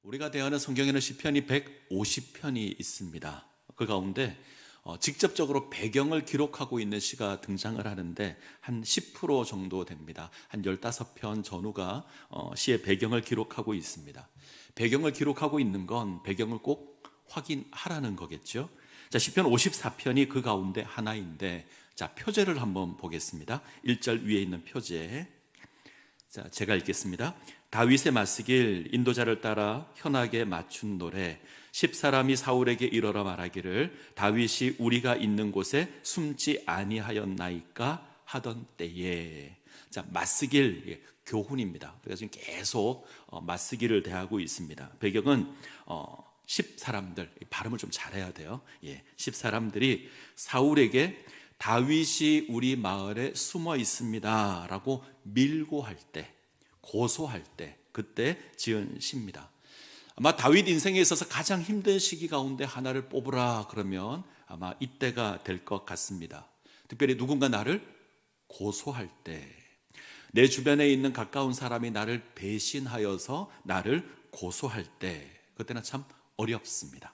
우리가 대하는 성경에는 시편이 150편이 있습니다. 그 가운데 직접적으로 배경을 기록하고 있는 시가 등장을 하는데 한 10% 정도 됩니다. 한 15편 전후가 시의 배경을 기록하고 있습니다. 배경을 기록하고 있는 건 배경을 꼭 확인하라는 거겠죠. 자, 시편 54편이 그 가운데 하나인데, 자, 표제를 한번 보겠습니다. 1절 위에 있는 표제. 자, 제가 읽겠습니다. 다윗의 맞쓰길, 인도자를 따라 현악에 맞춘 노래. 10사람이 사울에게 이르러 말하기를 다윗이 우리가 있는 곳에 숨지 아니하였나이까 하던 때에. 자, 맞쓰길, 교훈입니다. 그래서 지금 계속 맞쓰기를 대하고 있습니다. 배경은 10사람들, 발음을 좀 잘해야 돼요. 10사람들이 사울에게 다윗이 우리 마을에 숨어 있습니다 라고 밀고할 때, 고소할 때, 그때 지은 시입니다. 아마 다윗 인생에 있어서 가장 힘든 시기 가운데 하나를 뽑으라 그러면 아마 이때가 될 것 같습니다. 특별히 누군가 나를 고소할 때, 내 주변에 있는 가까운 사람이 나를 배신하여서 나를 고소할 때, 그때는 참 어렵습니다.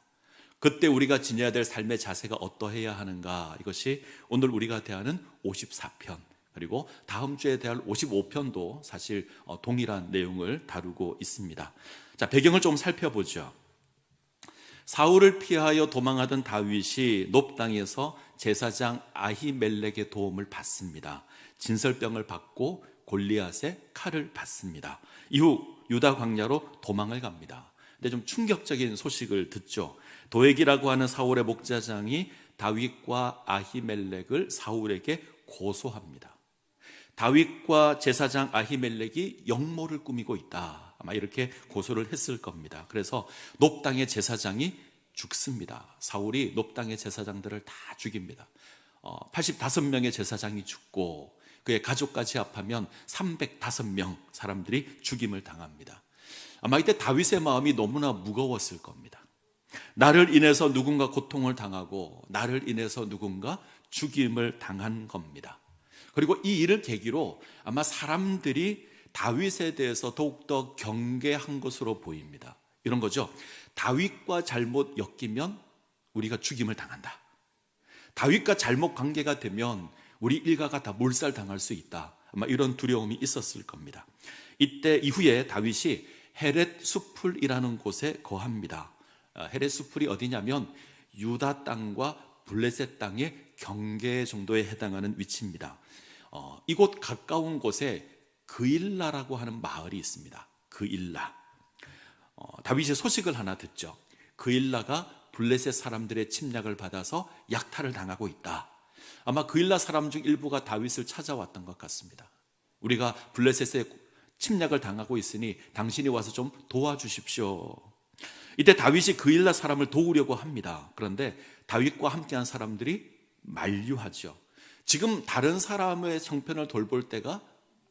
그때 우리가 지녀야 될 삶의 자세가 어떠해야 하는가, 이것이 오늘 우리가 대하는 54편, 그리고 다음 주에 대할 55편도 사실 동일한 내용을 다루고 있습니다. 자, 배경을 좀 살펴보죠. 사울을 피하여 도망하던 다윗이 높 땅에서 제사장 아히멜렉의 도움을 받습니다. 진설병을 받고 골리앗의 칼을 받습니다. 이후 유다 광야로 도망을 갑니다. 근데 좀 충격적인 소식을 듣죠. 도액이라고 하는 사울의 목자장이 다윗과 아히멜렉을 사울에게 고소합니다. 다윗과 제사장 아히멜렉이 역모를 꾸미고 있다, 아마 이렇게 고소를 했을 겁니다. 그래서 높 땅의 제사장이 죽습니다. 사울이 높 땅의 제사장들을 다 죽입니다. 85명의 제사장이 죽고 그의 가족까지 합하면 305명 사람들이 죽임을 당합니다. 아마 이때 다윗의 마음이 너무나 무거웠을 겁니다. 나를 인해서 누군가 고통을 당하고 나를 인해서 누군가 죽임을 당한 겁니다. 그리고 이 일을 계기로 아마 사람들이 다윗에 대해서 더욱더 경계한 것으로 보입니다. 이런 거죠. 다윗과 잘못 엮이면 우리가 죽임을 당한다. 다윗과 잘못 관계가 되면 우리 일가가 다 몰살당할 수 있다. 아마 이런 두려움이 있었을 겁니다. 이때 이후에 다윗이 헤렛 수풀이라는 곳에 거합니다. 헤렛 수풀이 어디냐면 유다 땅과 블레셋 땅의 경계 정도에 해당하는 위치입니다. 이곳 가까운 곳에 그일라라고 하는 마을이 있습니다. 그일라. 다윗이 소식을 하나 듣죠. 그일라가 블레셋 사람들의 침략을 받아서 약탈을 당하고 있다. 아마 그일라 사람 중 일부가 다윗을 찾아왔던 것 같습니다. 우리가 블레셋에 침략을 당하고 있으니 당신이 와서 좀 도와주십시오. 이때 다윗이 그일라 사람을 도우려고 합니다. 그런데 다윗과 함께한 사람들이 만류하죠. 지금 다른 사람의 형편을 돌볼 때가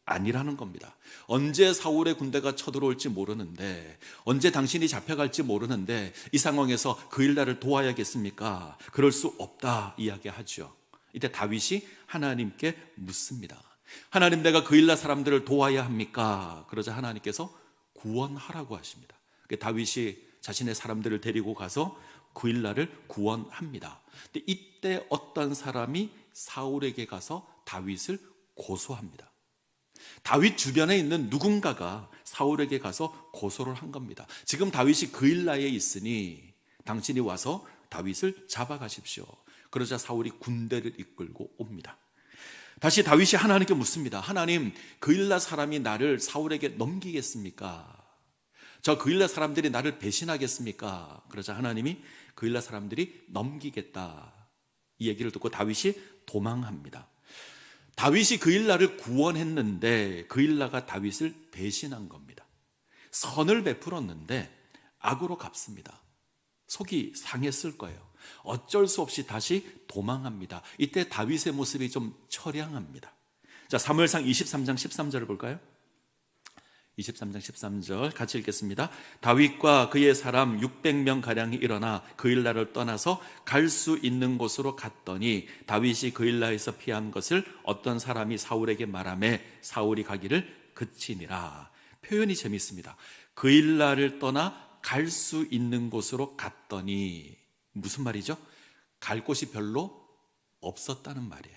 아니라는 겁니다. 언제 사울의 군대가 쳐들어올지 모르는데, 언제 당신이 잡혀갈지 모르는데 이 상황에서 그일라를 도와야겠습니까? 그럴 수 없다 이야기하죠. 이때 다윗이 하나님께 묻습니다. 하나님, 내가 그일라 사람들을 도와야 합니까? 그러자 하나님께서 구원하라고 하십니다. 다윗이 자신의 사람들을 데리고 가서 그일라를 구원합니다. 근데 이때 어떤 사람이 사울에게 가서 다윗을 고소합니다. 다윗 주변에 있는 누군가가 사울에게 가서 고소를 한 겁니다. 지금 다윗이 그일라에 있으니 당신이 와서 다윗을 잡아가십시오. 그러자 사울이 군대를 이끌고 옵니다. 다시 다윗이 하나님께 묻습니다. 하나님, 그일라 사람이 나를 사울에게 넘기겠습니까? 저 그일라 사람들이 나를 배신하겠습니까? 그러자 하나님이 그일라 사람들이 넘기겠다, 이 얘기를 듣고 다윗이 도망합니다. 다윗이 그일라를 구원했는데 그일라가 다윗을 배신한 겁니다. 선을 베풀었는데 악으로 갚습니다. 속이 상했을 거예요. 어쩔 수 없이 다시 도망합니다. 이때 다윗의 모습이 좀 처량합니다. 자, 사무엘상 23장 13절을 볼까요? 23장 13절 같이 읽겠습니다. 다윗과 그의 사람 600명가량이 일어나 그일라를 떠나서 갈 수 있는 곳으로 갔더니 다윗이 그일라에서 피한 것을 어떤 사람이 사울에게 말하매 사울이 가기를 그치니라. 표현이 재밌습니다. 그일라를 떠나 갈 수 있는 곳으로 갔더니 무슨 말이죠? 갈 곳이 별로 없었다는 말이에요.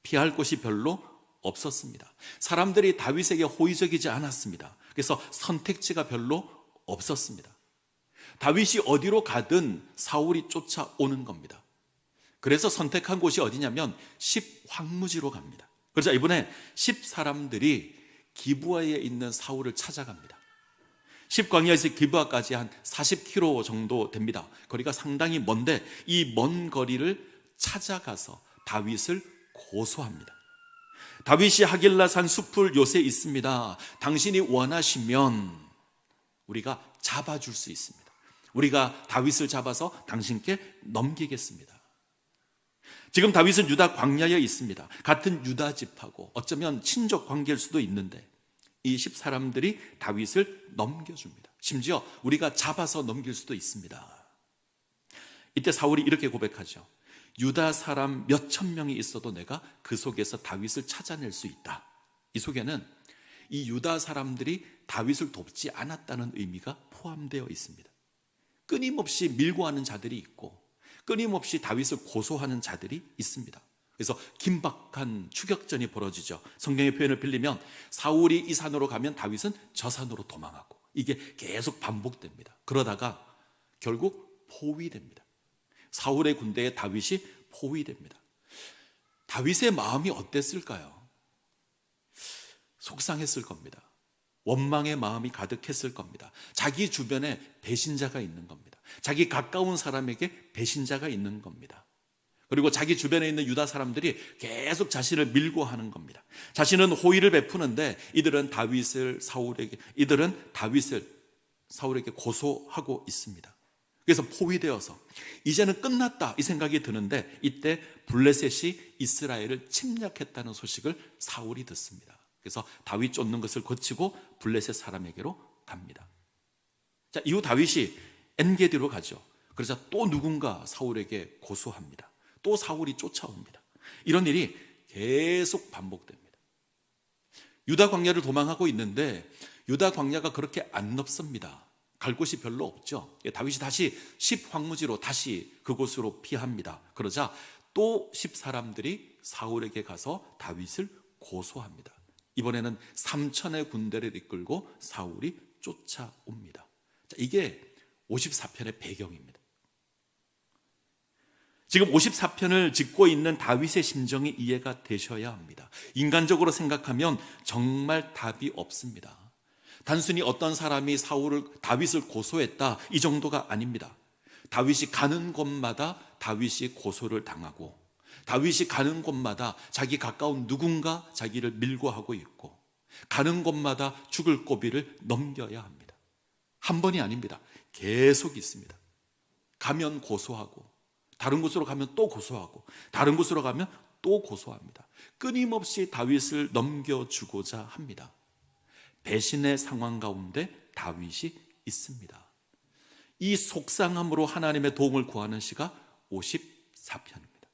피할 곳이 별로 없었습니다. 사람들이 다윗에게 호의적이지 않았습니다. 그래서 선택지가 별로 없었습니다. 다윗이 어디로 가든 사울이 쫓아오는 겁니다. 그래서 선택한 곳이 어디냐면 10 황무지로 갑니다. 그러자 이번에 10 사람들이 기브아에 있는 사울을 찾아갑니다. 10 광야에서 기브아까지 한 40km 정도 됩니다. 거리가 상당히 먼데 이 먼 거리를 찾아가서 다윗을 고소합니다. 다윗이 하길라산 숲을 요새 있습니다. 당신이 원하시면 우리가 잡아줄 수 있습니다. 우리가 다윗을 잡아서 당신께 넘기겠습니다. 지금 다윗은 유다 광야에 있습니다. 같은 유다 집하고 어쩌면 친족 관계일 수도 있는데 이 10 사람들이 다윗을 넘겨줍니다. 심지어 우리가 잡아서 넘길 수도 있습니다. 이때 사울이 이렇게 고백하죠. 유다 사람 몇천 명이 있어도 내가 그 속에서 다윗을 찾아낼 수 있다. 이 속에는 이 유다 사람들이 다윗을 돕지 않았다는 의미가 포함되어 있습니다. 끊임없이 밀고 하는 자들이 있고 끊임없이 다윗을 고소하는 자들이 있습니다. 그래서 긴박한 추격전이 벌어지죠. 성경의 표현을 빌리면 사울이 이 산으로 가면 다윗은 저 산으로 도망하고 이게 계속 반복됩니다. 그러다가 결국 포위됩니다. 사울의 군대에 다윗이 포위됩니다. 다윗의 마음이 어땠을까요? 속상했을 겁니다. 원망의 마음이 가득했을 겁니다. 자기 주변에 배신자가 있는 겁니다. 자기 가까운 사람에게 배신자가 있는 겁니다. 그리고 자기 주변에 있는 유다 사람들이 계속 자신을 밀고 하는 겁니다. 자신은 호의를 베푸는데 이들은 다윗을 사울에게 고소하고 있습니다. 그래서 포위되어서 이제는 끝났다 이 생각이 드는데 이때 블레셋이 이스라엘을 침략했다는 소식을 사울이 듣습니다. 그래서 다윗 쫓는 것을 거치고 블레셋 사람에게로 갑니다. 자, 이후 다윗이 엔게디로 가죠. 그러자 또 누군가 사울에게 고소합니다. 또 사울이 쫓아옵니다. 이런 일이 계속 반복됩니다. 유다 광야를 도망하고 있는데 유다 광야가 그렇게 안 넓습니다. 갈 곳이 별로 없죠. 다윗이 다시 10 황무지로 다시 그곳으로 피합니다. 그러자 또 10 사람들이 사울에게 가서 다윗을 고소합니다. 이번에는 3천의 군대를 이끌고 사울이 쫓아옵니다. 자, 이게 54편의 배경입니다. 지금 54편을 짓고 있는 다윗의 심정이 이해가 되셔야 합니다. 인간적으로 생각하면 정말 답이 없습니다. 단순히 어떤 사람이 다윗을 고소했다 이 정도가 아닙니다. 다윗이 가는 곳마다 다윗이 고소를 당하고 다윗이 가는 곳마다 자기 가까운 누군가 자기를 밀고 하고 있고 가는 곳마다 죽을 고비를 넘겨야 합니다. 한 번이 아닙니다. 계속 있습니다. 가면 고소하고 다른 곳으로 가면 또 고소하고 다른 곳으로 가면 또 고소합니다. 끊임없이 다윗을 넘겨주고자 합니다. 배신의 상황 가운데 다윗이 있습니다. 이 속상함으로 하나님의 도움을 구하는 시가 54편입니다.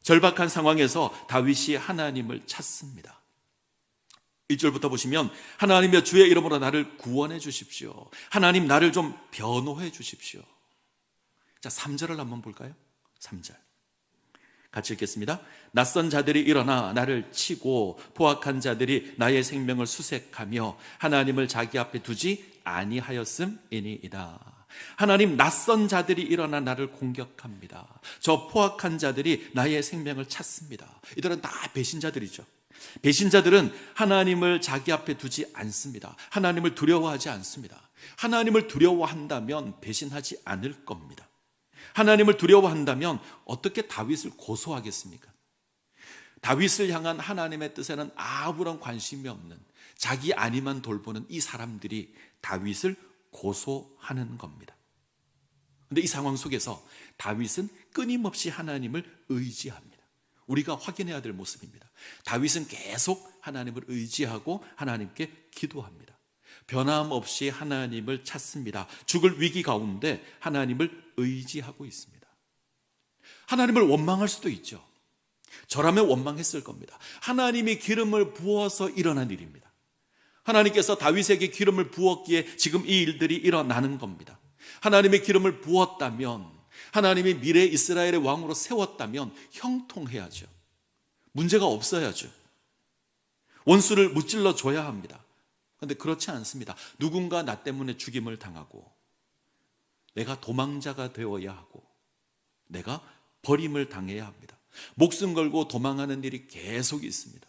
절박한 상황에서 다윗이 하나님을 찾습니다. 1절부터 보시면 하나님의 주의 이름으로 나를 구원해 주십시오. 하나님 나를 좀 변호해 주십시오. 자, 3절을 한번 볼까요? 3절 같이 읽겠습니다. 낯선 자들이 일어나 나를 치고 포악한 자들이 나의 생명을 수색하며 하나님을 자기 앞에 두지 아니하였음이니이다. 하나님, 낯선 자들이 일어나 나를 공격합니다. 저 포악한 자들이 나의 생명을 찾습니다. 이들은 다 배신자들이죠. 배신자들은 하나님을 자기 앞에 두지 않습니다. 하나님을 두려워하지 않습니다. 하나님을 두려워한다면 배신하지 않을 겁니다. 하나님을 두려워한다면 어떻게 다윗을 고소하겠습니까? 다윗을 향한 하나님의 뜻에는 아무런 관심이 없는 자기 안위만 돌보는 이 사람들이 다윗을 고소하는 겁니다. 그런데 이 상황 속에서 다윗은 끊임없이 하나님을 의지합니다. 우리가 확인해야 될 모습입니다. 다윗은 계속 하나님을 의지하고 하나님께 기도합니다. 변함없이 하나님을 찾습니다. 죽을 위기 가운데 하나님을 의지하고 있습니다. 하나님을 원망할 수도 있죠. 저라면 원망했을 겁니다. 하나님이 기름을 부어서 일어난 일입니다. 하나님께서 다윗에게 기름을 부었기에 지금 이 일들이 일어나는 겁니다. 하나님의 기름을 부었다면, 하나님이 미래 이스라엘의 왕으로 세웠다면 형통해야죠. 문제가 없어야죠. 원수를 무찔러 줘야 합니다. 그런데 그렇지 않습니다. 누군가 나 때문에 죽임을 당하고, 내가 도망자가 되어야 하고, 내가 버림을 당해야 합니다. 목숨 걸고 도망하는 일이 계속 있습니다.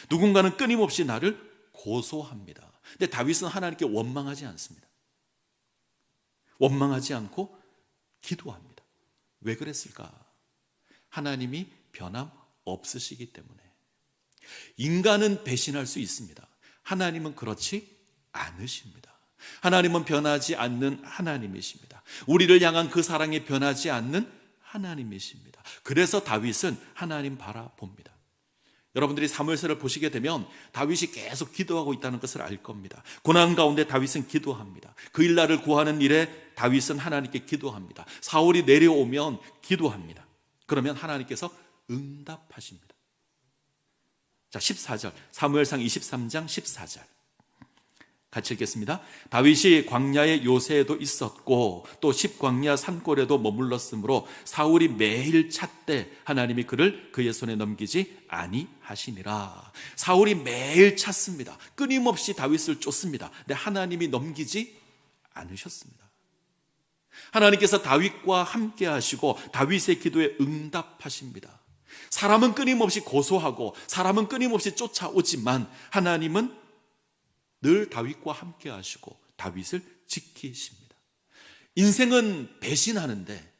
누군가는 끊임없이 나를 고소합니다. 근데 다윗은 하나님께 원망하지 않습니다. 원망하지 않고 기도합니다. 왜 그랬을까? 하나님이 변함없으시기 때문에. 인간은 배신할 수 있습니다. 하나님은 그렇지 않으십니다. 하나님은 변하지 않는 하나님이십니다. 우리를 향한 그 사랑이 변하지 않는 하나님이십니다. 그래서 다윗은 하나님 바라봅니다. 여러분들이 사무엘서를 보시게 되면 다윗이 계속 기도하고 있다는 것을 알 겁니다. 고난 가운데 다윗은 기도합니다. 그 일날을 구하는 일에 다윗은 하나님께 기도합니다. 사울이 내려오면 기도합니다. 그러면 하나님께서 응답하십니다. 자, 14절, 사무엘상 23장 14절 같이 읽겠습니다. 다윗이 광야의 요새에도 있었고 또 십광야 산골에도 머물렀으므로 사울이 매일 찾되 하나님이 그를 그의 손에 넘기지 아니하시니라. 사울이 매일 찾습니다. 끊임없이 다윗을 쫓습니다. 근데 하나님이 넘기지 않으셨습니다. 하나님께서 다윗과 함께 하시고 다윗의 기도에 응답하십니다. 사람은 끊임없이 고소하고 사람은 끊임없이 쫓아오지만 하나님은 늘 다윗과 함께 하시고 다윗을 지키십니다. 인생은 배신하는데,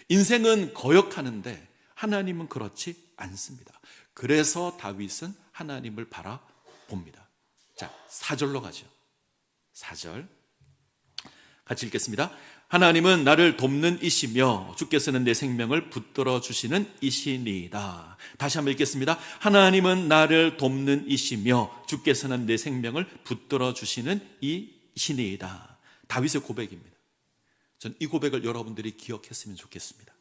인생은 거역하는데 하나님은 그렇지 않습니다. 그래서 다윗은 하나님을 바라봅니다. 자, 4절로 가죠. 4절 같이 읽겠습니다. 하나님은 나를 돕는 이시며 주께서는 내 생명을 붙들어 주시는 이시니이다. 다시 한번 읽겠습니다. 하나님은 나를 돕는 이시며 주께서는 내 생명을 붙들어 주시는 이시니이다. 다윗의 고백입니다. 전 이 고백을 여러분들이 기억했으면 좋겠습니다.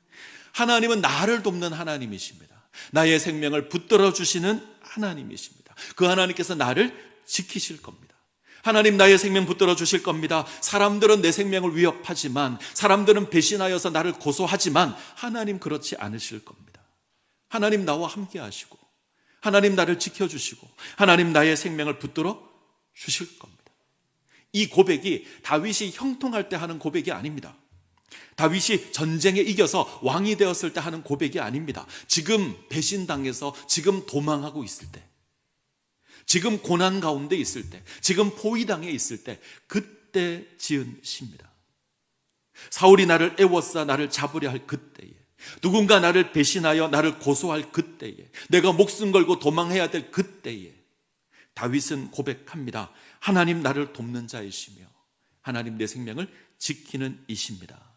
하나님은 나를 돕는 하나님이십니다. 나의 생명을 붙들어 주시는 하나님이십니다. 그 하나님께서 나를 지키실 겁니다. 하나님 나의 생명 붙들어 주실 겁니다. 사람들은 내 생명을 위협하지만, 사람들은 배신하여서 나를 고소하지만 하나님 그렇지 않으실 겁니다. 하나님 나와 함께 하시고 하나님 나를 지켜주시고 하나님 나의 생명을 붙들어 주실 겁니다. 이 고백이 다윗이 형통할 때 하는 고백이 아닙니다. 다윗이 전쟁에 이겨서 왕이 되었을 때 하는 고백이 아닙니다. 지금 배신당해서 지금 도망하고 있을 때, 지금 고난 가운데 있을 때, 지금 포위당해 있을 때, 그때 지은 시입니다. 사울이 나를 애워싸 나를 잡으려 할 그때에, 누군가 나를 배신하여 나를 고소할 그때에, 내가 목숨 걸고 도망해야 될 그때에 다윗은 고백합니다. 하나님 나를 돕는 자이시며 하나님 내 생명을 지키는 이십니다.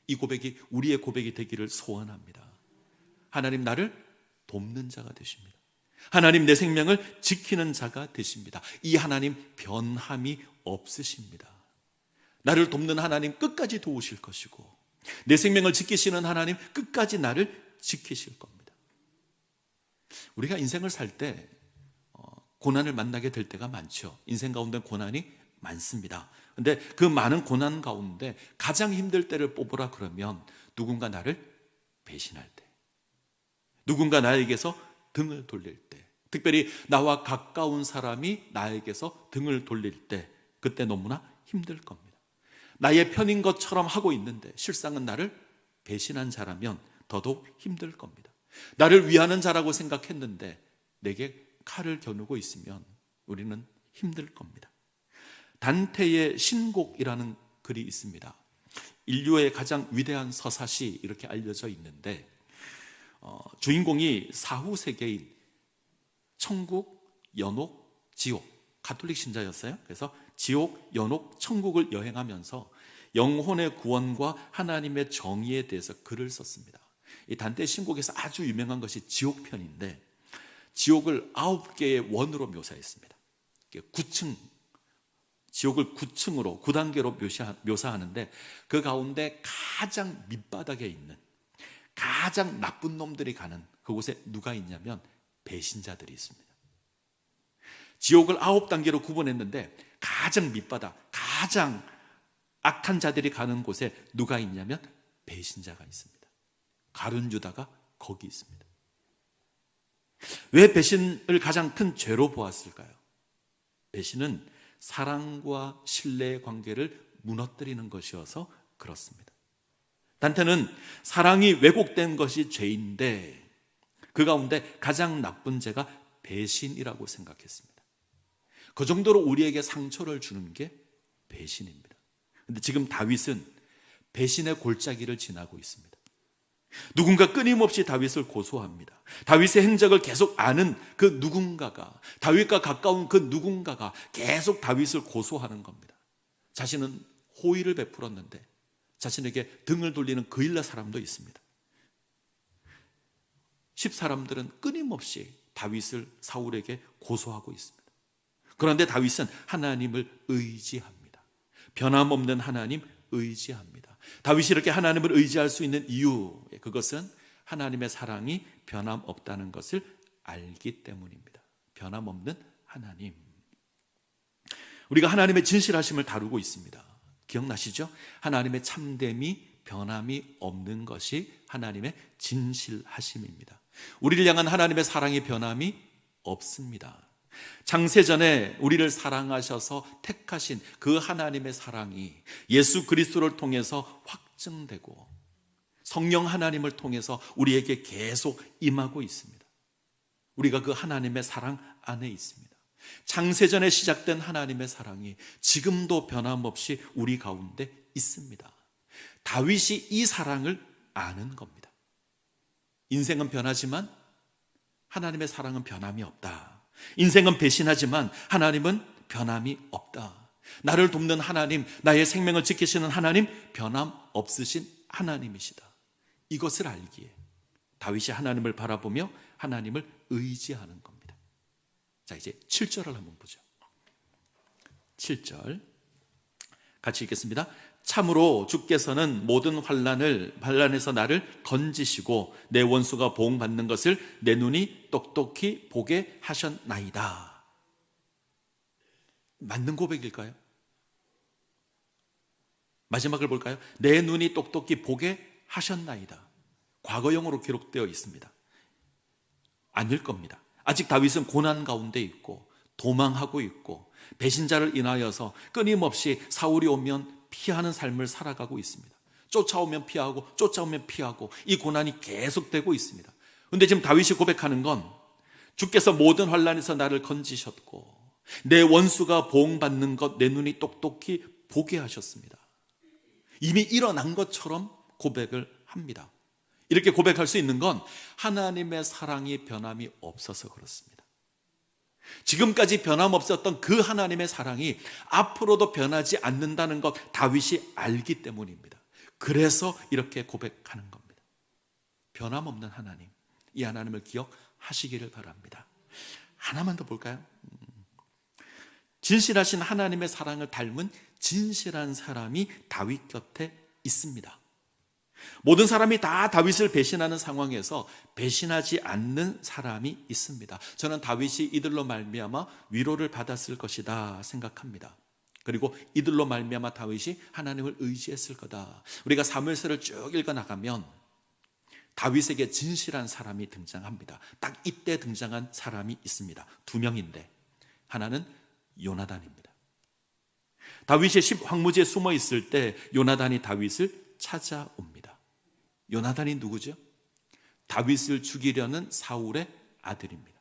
이 고백이 우리의 고백이 되기를 소원합니다. 하나님 나를 돕는 자가 되십니다. 하나님 내 생명을 지키는 자가 되십니다. 이 하나님 변함이 없으십니다. 나를 돕는 하나님 끝까지 도우실 것이고 내 생명을 지키시는 하나님 끝까지 나를 지키실 겁니다. 우리가 인생을 살 때 고난을 만나게 될 때가 많죠. 인생 가운데 고난이 많습니다. 그런데 그 많은 고난 가운데 가장 힘들 때를 뽑으라 그러면 누군가 나를 배신할 때, 누군가 나에게서 등을 돌릴 때, 특별히 나와 가까운 사람이 나에게서 등을 돌릴 때, 그때 너무나 힘들 겁니다. 나의 편인 것처럼 하고 있는데 실상은 나를 배신한 자라면 더더욱 힘들 겁니다. 나를 위하는 자라고 생각했는데 내게 칼을 겨누고 있으면 우리는 힘들 겁니다. 단테의 신곡이라는 글이 있습니다. 인류의 가장 위대한 서사시 이렇게 알려져 있는데 주인공이 사후세계인 천국, 연옥, 지옥, 가톨릭 신자였어요. 그래서 지옥, 연옥, 천국을 여행하면서 영혼의 구원과 하나님의 정의에 대해서 글을 썼습니다. 이 단테의 신곡에서 아주 유명한 것이 지옥편인데 지옥을 9개의 원으로 묘사했습니다. 9층, 지옥을 9층으로 9단계로 묘사하는데 그 가운데 가장 밑바닥에 있는 가장 나쁜 놈들이 가는 그곳에 누가 있냐면 배신자들이 있습니다. 지옥을 9단계로 구분했는데 가장 밑바닥, 가장 악한 자들이 가는 곳에 누가 있냐면 배신자가 있습니다. 가룟 유다가 거기 있습니다. 왜 배신을 가장 큰 죄로 보았을까요? 배신은 사랑과 신뢰의 관계를 무너뜨리는 것이어서 그렇습니다. 단테는 사랑이 왜곡된 것이 죄인데 그 가운데 가장 나쁜 죄가 배신이라고 생각했습니다. 그 정도로 우리에게 상처를 주는 게 배신입니다. 그런데 지금 다윗은 배신의 골짜기를 지나고 있습니다. 누군가 끊임없이 다윗을 고소합니다. 다윗의 행적을 계속 아는 그 누군가가, 다윗과 가까운 그 누군가가 계속 다윗을 고소하는 겁니다. 자신은 호의를 베풀었는데 자신에게 등을 돌리는 그일라 사람도 있습니다. 10사람들은 끊임없이 다윗을 사울에게 고소하고 있습니다. 그런데 다윗은 하나님을 의지합니다. 변함없는 하나님 의지합니다. 다윗이 이렇게 하나님을 의지할 수 있는 이유, 그것은 하나님의 사랑이 변함없다는 것을 알기 때문입니다. 변함없는 하나님. 우리가 하나님의 진실하심을 다루고 있습니다. 기억나시죠? 하나님의 참됨이 변함이 없는 것이 하나님의 진실하심입니다. 우리를 향한 하나님의 사랑의 변함이 없습니다. 창세전에 우리를 사랑하셔서 택하신 그 하나님의 사랑이 예수 그리스도를 통해서 확증되고 성령 하나님을 통해서 우리에게 계속 임하고 있습니다. 우리가 그 하나님의 사랑 안에 있습니다. 창세전에 시작된 하나님의 사랑이 지금도 변함없이 우리 가운데 있습니다. 다윗이 이 사랑을 아는 겁니다. 인생은 변하지만 하나님의 사랑은 변함이 없다. 인생은 배신하지만 하나님은 변함이 없다. 나를 돕는 하나님, 나의 생명을 지키시는 하나님, 변함 없으신 하나님이시다. 이것을 알기에 다윗이 하나님을 바라보며 하나님을 의지하는 겁니다. 자, 이제 7절을 한번 보죠. 7절 같이 읽겠습니다. 참으로 주께서는 모든 환난에서 나를 건지시고 내 원수가 보응받는 것을 내 눈이 똑똑히 보게 하셨나이다. 맞는 고백일까요? 마지막을 볼까요? 내 눈이 똑똑히 보게 하셨나이다. 과거형으로 기록되어 있습니다. 아닐 겁니다. 아직 다윗은 고난 가운데 있고 도망하고 있고 배신자를 인하여서 끊임없이 사울이 오면 피하는 삶을 살아가고 있습니다. 쫓아오면 피하고 쫓아오면 피하고 이 고난이 계속되고 있습니다. 그런데 지금 다윗이 고백하는 건 주께서 모든 환난에서 나를 건지셨고 내 원수가 보응받는 것 내 눈이 똑똑히 보게 하셨습니다. 이미 일어난 것처럼 고백을 합니다. 이렇게 고백할 수 있는 건 하나님의 사랑이 변함이 없어서 그렇습니다. 지금까지 변함없었던 그 하나님의 사랑이 앞으로도 변하지 않는다는 것 다윗이 알기 때문입니다. 그래서 이렇게 고백하는 겁니다. 변함없는 하나님, 이 하나님을 기억하시기를 바랍니다. 하나만 더 볼까요? 진실하신 하나님의 사랑을 닮은 진실한 사람이 다윗 곁에 있습니다. 모든 사람이 다 다윗을 배신하는 상황에서 배신하지 않는 사람이 있습니다. 저는 다윗이 이들로 말미암아 위로를 받았을 것이다 생각합니다. 그리고 이들로 말미암아 다윗이 하나님을 의지했을 거다. 우리가 사무엘서를 쭉 읽어나가면 다윗에게 진실한 사람이 등장합니다. 딱 이때 등장한 사람이 있습니다. 2명인데 하나는 요나단입니다. 다윗이 황무지에 숨어 있을 때 요나단이 다윗을 찾아옵니다. 요나단이 누구죠? 다윗을 죽이려는 사울의 아들입니다.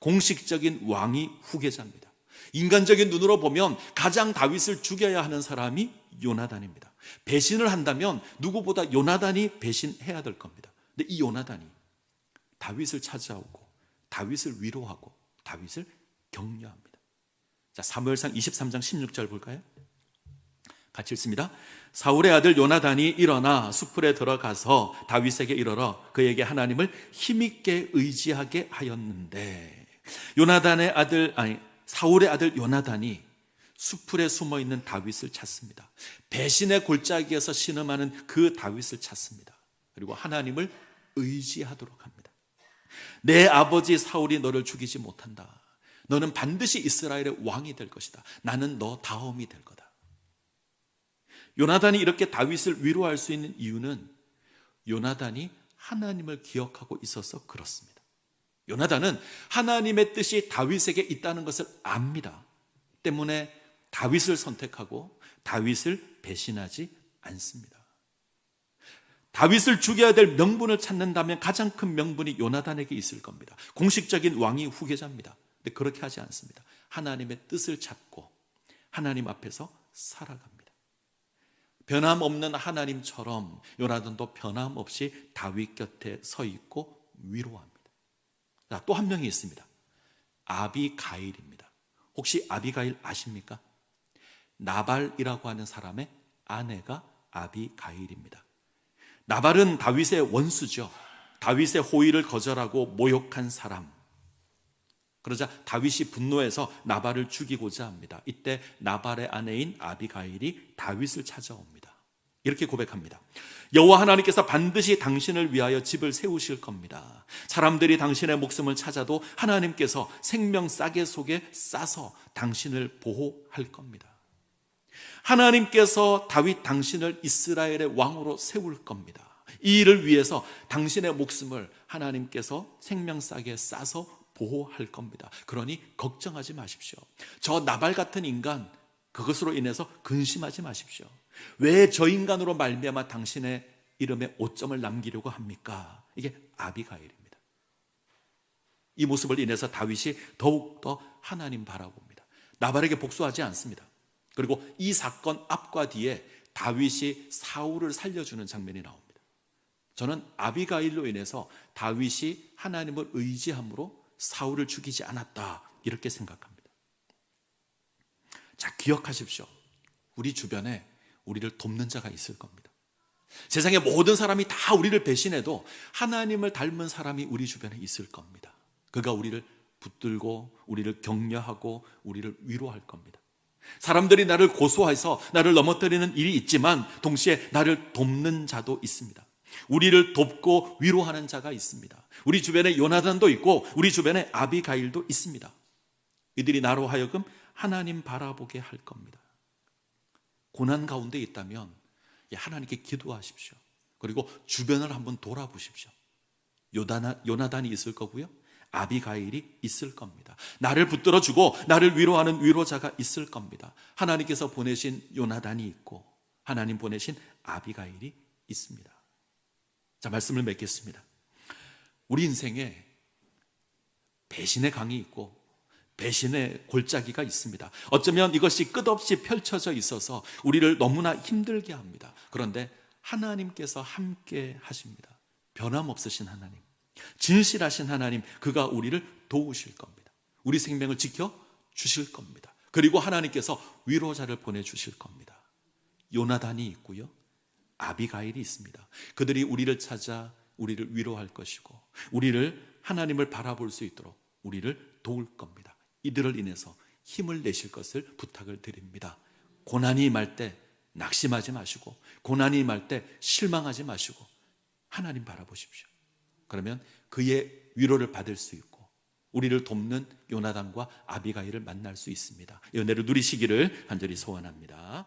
공식적인 왕위 후계자입니다. 인간적인 눈으로 보면 가장 다윗을 죽여야 하는 사람이 요나단입니다. 배신을 한다면 누구보다 요나단이 배신해야 될 겁니다. 근데 이 요나단이 다윗을 찾아오고 다윗을 위로하고 다윗을 격려합니다. 자, 사무엘상 23장 16절 볼까요? 같이 읽습니다. 사울의 아들 요나단이 일어나 숲풀에 들어가서 다윗에게 이르러 그에게 하나님을 힘있게 의지하게 하였는데 사울의 아들 요나단이 숲풀에 숨어 있는 다윗을 찾습니다. 배신의 골짜기에서 신음하는 그 다윗을 찾습니다. 그리고 하나님을 의지하도록 합니다. 내 아버지 사울이 너를 죽이지 못한다. 너는 반드시 이스라엘의 왕이 될 것이다. 나는 너 다음이 될 거다. 요나단이 이렇게 다윗을 위로할 수 있는 이유는 요나단이 하나님을 기억하고 있어서 그렇습니다. 요나단은 하나님의 뜻이 다윗에게 있다는 것을 압니다. 때문에 다윗을 선택하고 다윗을 배신하지 않습니다. 다윗을 죽여야 될 명분을 찾는다면 가장 큰 명분이 요나단에게 있을 겁니다. 공식적인 왕이 후계자입니다. 근데 그렇게 하지 않습니다. 하나님의 뜻을 찾고 하나님 앞에서 살아갑니다. 변함없는 하나님처럼 요나단도 변함없이 다윗 곁에 서 있고 위로합니다. 또 한 명이 있습니다. 아비가일입니다. 혹시 아비가일 아십니까? 나발이라고 하는 사람의 아내가 아비가일입니다. 나발은 다윗의 원수죠. 다윗의 호의를 거절하고 모욕한 사람. 그러자 다윗이 분노해서 나발을 죽이고자 합니다. 이때 나발의 아내인 아비가일이 다윗을 찾아옵니다. 이렇게 고백합니다. 여호와 하나님께서 반드시 당신을 위하여 집을 세우실 겁니다. 사람들이 당신의 목숨을 찾아도 하나님께서 생명 싸개 속에 싸서 당신을 보호할 겁니다. 하나님께서 다윗 당신을 이스라엘의 왕으로 세울 겁니다. 이 일을 위해서 당신의 목숨을 하나님께서 생명 싸게 싸서 보호할 겁니다. 그러니 걱정하지 마십시오. 저 나발 같은 인간, 그것으로 인해서 근심하지 마십시오. 왜 저 인간으로 말미암아 당신의 이름에 오점을 남기려고 합니까? 이게 아비가일입니다. 이 모습을 인해서 다윗이 더욱더 하나님 바라봅니다. 나발에게 복수하지 않습니다. 그리고 이 사건 앞과 뒤에 다윗이 사울을 살려주는 장면이 나옵니다. 저는 아비가일로 인해서 다윗이 하나님을 의지함으로 사울을 죽이지 않았다, 이렇게 생각합니다. 자, 기억하십시오. 우리 주변에 우리를 돕는 자가 있을 겁니다. 세상의 모든 사람이 다 우리를 배신해도 하나님을 닮은 사람이 우리 주변에 있을 겁니다. 그가 우리를 붙들고 우리를 격려하고 우리를 위로할 겁니다. 사람들이 나를 고소해서 나를 넘어뜨리는 일이 있지만 동시에 나를 돕는 자도 있습니다. 우리를 돕고 위로하는 자가 있습니다. 우리 주변에 요나단도 있고 우리 주변에 아비가일도 있습니다. 이들이 나로 하여금 하나님 바라보게 할 겁니다. 고난 가운데 있다면 하나님께 기도하십시오. 그리고 주변을 한번 돌아보십시오. 요나단이 있을 거고요, 아비가일이 있을 겁니다. 나를 붙들어주고 나를 위로하는 위로자가 있을 겁니다. 하나님께서 보내신 요나단이 있고 하나님 보내신 아비가일이 있습니다. 자, 말씀을 맺겠습니다. 우리 인생에 배신의 강이 있고 배신의 골짜기가 있습니다. 어쩌면 이것이 끝없이 펼쳐져 있어서 우리를 너무나 힘들게 합니다. 그런데 하나님께서 함께 하십니다. 변함없으신 하나님, 진실하신 하나님, 그가 우리를 도우실 겁니다. 우리 생명을 지켜 주실 겁니다. 그리고 하나님께서 위로자를 보내주실 겁니다. 요나단이 있고요, 아비가일이 있습니다. 그들이 우리를 찾아 우리를 위로할 것이고 우리를 하나님을 바라볼 수 있도록 우리를 도울 겁니다. 이들을 인해서 힘을 내실 것을 부탁을 드립니다. 고난이 임할 때 낙심하지 마시고 고난이 임할 때 실망하지 마시고 하나님 바라보십시오. 그러면 그의 위로를 받을 수 있고 우리를 돕는 요나단과 아비가일을 만날 수 있습니다. 이 은혜를 누리시기를 간절히 소원합니다.